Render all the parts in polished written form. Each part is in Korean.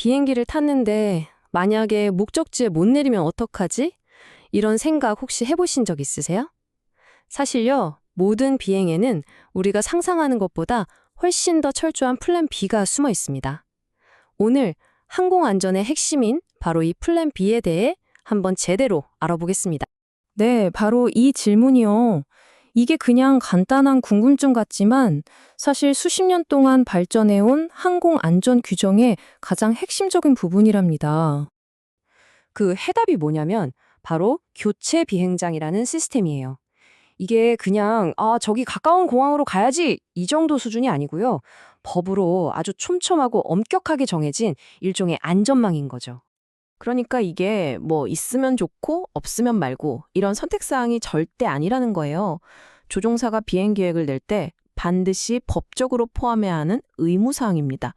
비행기를 탔는데 만약에 목적지에 못 내리면 어떡하지? 이런 생각 혹시 해보신 적 있으세요? 사실요, 모든 비행에는 우리가 상상하는 것보다 훨씬 더 철저한 플랜 B가 숨어 있습니다. 오늘 항공안전의 핵심인 바로 이 플랜 B에 대해 한번 제대로 알아보겠습니다. 네, 바로 이 질문이요. 이게 그냥 간단한 궁금증 같지만 사실 수십 년 동안 발전해온 항공안전 규정의 가장 핵심적인 부분이랍니다. 그 해답이 뭐냐면 바로 교체 비행장이라는 시스템이에요. 이게 그냥 저기 가까운 공항으로 가야지 이 정도 수준이 아니고요. 법으로 아주 촘촘하고 엄격하게 정해진 일종의 안전망인 거죠. 그러니까 이게 뭐 있으면 좋고 없으면 말고 이런 선택사항이 절대 아니라는 거예요. 조종사가 비행 계획을 낼 때 반드시 법적으로 포함해야 하는 의무사항입니다.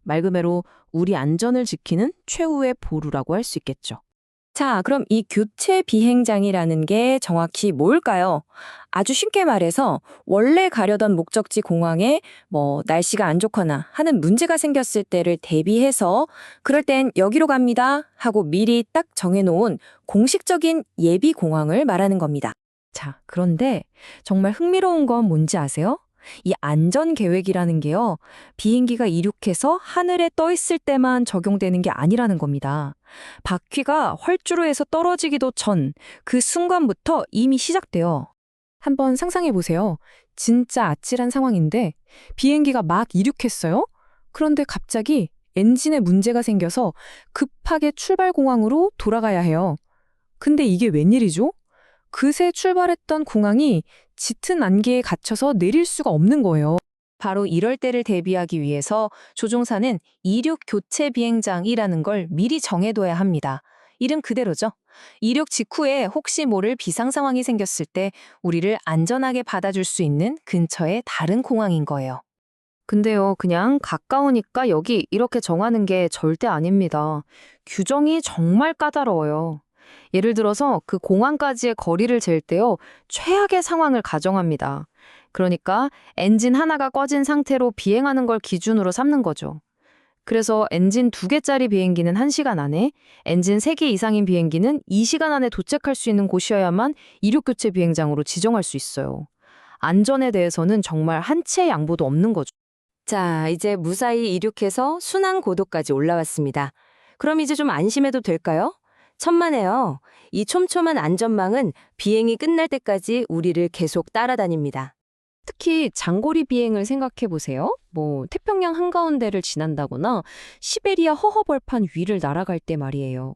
말 그대로 우리 안전을 지키는 최후의 보루라고 할 수 있겠죠. 자, 그럼 이 교체 비행장이라는 게 정확히 뭘까요? 아주 쉽게 말해서 원래 가려던 목적지 공항에 날씨가 안 좋거나 하는 문제가 생겼을 때를 대비해서 그럴 땐 여기로 갑니다 하고 미리 딱 정해놓은 공식적인 예비 공항을 말하는 겁니다. 자, 그런데 정말 흥미로운 건 뭔지 아세요? 이 안전 계획이라는 게요, 비행기가 이륙해서 하늘에 떠 있을 때만 적용되는 게 아니라는 겁니다. 바퀴가 활주로에서 떨어지기도 전 그 순간부터 이미 시작돼요. 한번 상상해 보세요. 진짜 아찔한 상황인데 비행기가 막 이륙했어요? 그런데 갑자기 엔진에 문제가 생겨서 급하게 출발 공항으로 돌아가야 해요. 근데 이게 웬일이죠? 그새 출발했던 공항이 짙은 안개에 갇혀서 내릴 수가 없는 거예요. 바로 이럴 때를 대비하기 위해서 조종사는 이륙 교체 비행장이라는 걸 미리 정해둬야 합니다. 이름 그대로죠. 이륙 직후에 혹시 모를 비상 상황이 생겼을 때 우리를 안전하게 받아줄 수 있는 근처의 다른 공항인 거예요. 근데요, 그냥 가까우니까 여기 이렇게 정하는 게 절대 아닙니다. 규정이 정말 까다로워요. 예를 들어서 그 공항까지의 거리를 잴 때요, 최악의 상황을 가정합니다. 그러니까 엔진 하나가 꺼진 상태로 비행하는 걸 기준으로 삼는 거죠. 그래서 엔진 2개짜리 비행기는 1시간 안에, 엔진 3개 이상인 비행기는 2시간 안에 도착할 수 있는 곳이어야만 이륙교체 비행장으로 지정할 수 있어요. 안전에 대해서는 정말 한 치의 양보도 없는 거죠. 자, 이제 무사히 이륙해서 순항 고도까지 올라왔습니다. 그럼 이제 좀 안심해도 될까요? 천만에요. 이 촘촘한 안전망은 비행이 끝날 때까지 우리를 계속 따라다닙니다. 특히 장거리 비행을 생각해 보세요. 태평양 한가운데를 지난다거나 시베리아 허허벌판 위를 날아갈 때 말이에요.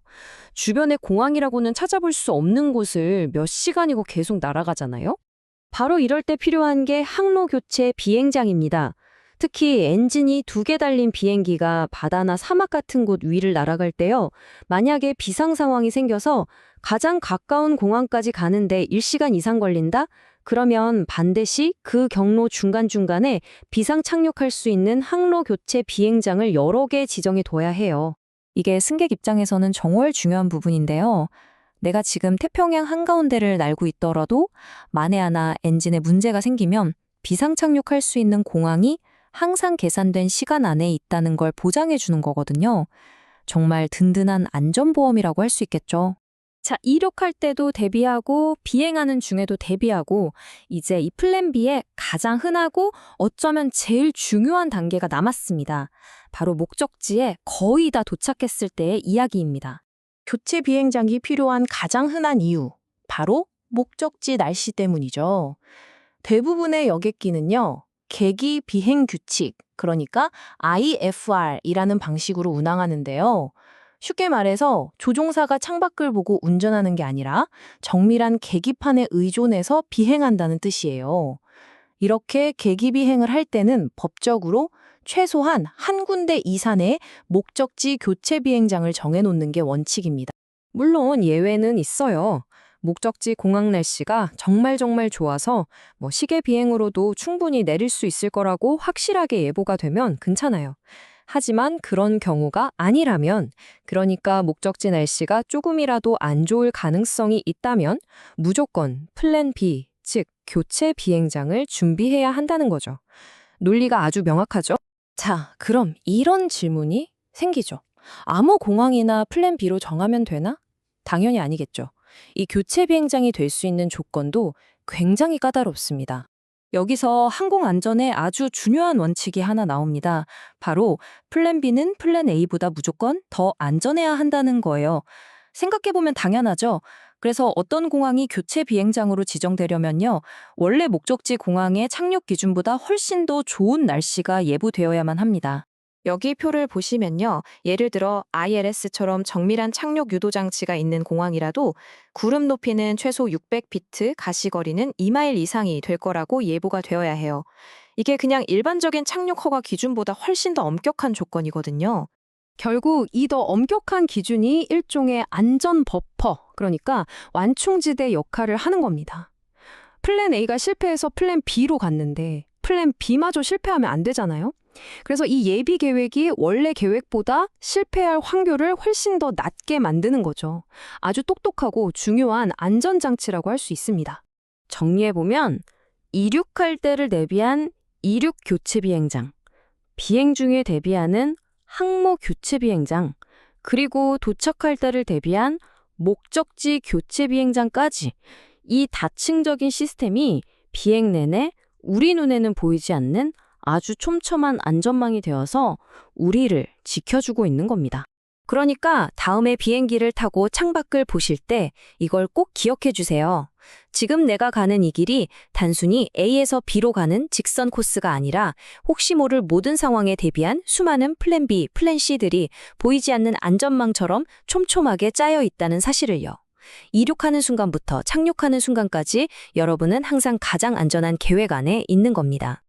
주변에 공항이라고는 찾아볼 수 없는 곳을 몇 시간이고 계속 날아가잖아요. 바로 이럴 때 필요한 게 항로 교체 비행장입니다. 특히 엔진이 2개 달린 비행기가 바다나 사막 같은 곳 위를 날아갈 때요, 만약에 비상 상황이 생겨서 가장 가까운 공항까지 가는데 1시간 이상 걸린다? 그러면 반드시 그 경로 중간중간에 비상 착륙할 수 있는 항로 교체 비행장을 여러 개 지정해 둬야 해요. 이게 승객 입장에서는 정말 중요한 부분인데요. 내가 지금 태평양 한가운데를 날고 있더라도 만에 하나 엔진에 문제가 생기면 비상 착륙할 수 있는 공항이 항상 계산된 시간 안에 있다는 걸 보장해 주는 거거든요. 정말 든든한 안전보험이라고 할 수 있겠죠. 자, 이륙할 때도 대비하고 비행하는 중에도 대비하고 이제 이 플랜 B에 가장 흔하고 어쩌면 제일 중요한 단계가 남았습니다. 바로 목적지에 거의 다 도착했을 때의 이야기입니다. 교체 비행장이 필요한 가장 흔한 이유, 바로 목적지 날씨 때문이죠. 대부분의 여객기는요, 계기 비행 규칙, 그러니까 IFR이라는 방식으로 운항하는데요. 쉽게 말해서 조종사가 창밖을 보고 운전하는 게 아니라 정밀한 계기판에 의존해서 비행한다는 뜻이에요. 이렇게 계기 비행을 할 때는 법적으로 최소한 한 군데 이산의 목적지 교체 비행장을 정해놓는 게 원칙입니다. 물론 예외는 있어요. 목적지 공항 날씨가 정말 좋아서 시계 비행으로도 충분히 내릴 수 있을 거라고 확실하게 예보가 되면 괜찮아요. 하지만 그런 경우가 아니라면, 그러니까 목적지 날씨가 조금이라도 안 좋을 가능성이 있다면 무조건 플랜 B, 즉 교체 비행장을 준비해야 한다는 거죠. 논리가 아주 명확하죠? 자, 그럼 이런 질문이 생기죠. 암호 공항이나 플랜 B로 정하면 되나? 당연히 아니겠죠. 이 교체 비행장이 될 수 있는 조건도 굉장히 까다롭습니다. 여기서 항공 안전에 아주 중요한 원칙이 하나 나옵니다. 바로 플랜 B는 플랜 A보다 무조건 더 안전해야 한다는 거예요. 생각해보면 당연하죠. 그래서 어떤 공항이 교체 비행장으로 지정되려면요, 원래 목적지 공항의 착륙 기준보다 훨씬 더 좋은 날씨가 예보되어야만 합니다. 여기 표를 보시면요. 예를 들어 ILS처럼 정밀한 착륙 유도 장치가 있는 공항이라도 구름 높이는 최소 600피트, 가시거리는 2마일 이상이 될 거라고 예보가 되어야 해요. 이게 그냥 일반적인 착륙 허가 기준보다 훨씬 더 엄격한 조건이거든요. 결국 이 더 엄격한 기준이 일종의 안전 버퍼, 그러니까 완충지대 역할을 하는 겁니다. 플랜 A가 실패해서 플랜 B로 갔는데 플랜 B마저 실패하면 안 되잖아요. 그래서 이 예비 계획이 원래 계획보다 실패할 확률을 훨씬 더 낮게 만드는 거죠. 아주 똑똑하고 중요한 안전장치라고 할 수 있습니다. 정리해보면 이륙할 때를 대비한 이륙 교체 비행장, 비행 중에 대비하는 항모 교체 비행장, 그리고 도착할 때를 대비한 목적지 교체 비행장까지 이 다층적인 시스템이 비행 내내 우리 눈에는 보이지 않는 아주 촘촘한 안전망이 되어서 우리를 지켜주고 있는 겁니다. 그러니까 다음에 비행기를 타고 창밖을 보실 때 이걸 꼭 기억해 주세요. 지금 내가 가는 이 길이 단순히 A에서 B로 가는 직선 코스가 아니라 혹시 모를 모든 상황에 대비한 수많은 플랜 B, 플랜 C들이 보이지 않는 안전망처럼 촘촘하게 짜여 있다는 사실을요. 이륙하는 순간부터 착륙하는 순간까지 여러분은 항상 가장 안전한 계획 안에 있는 겁니다.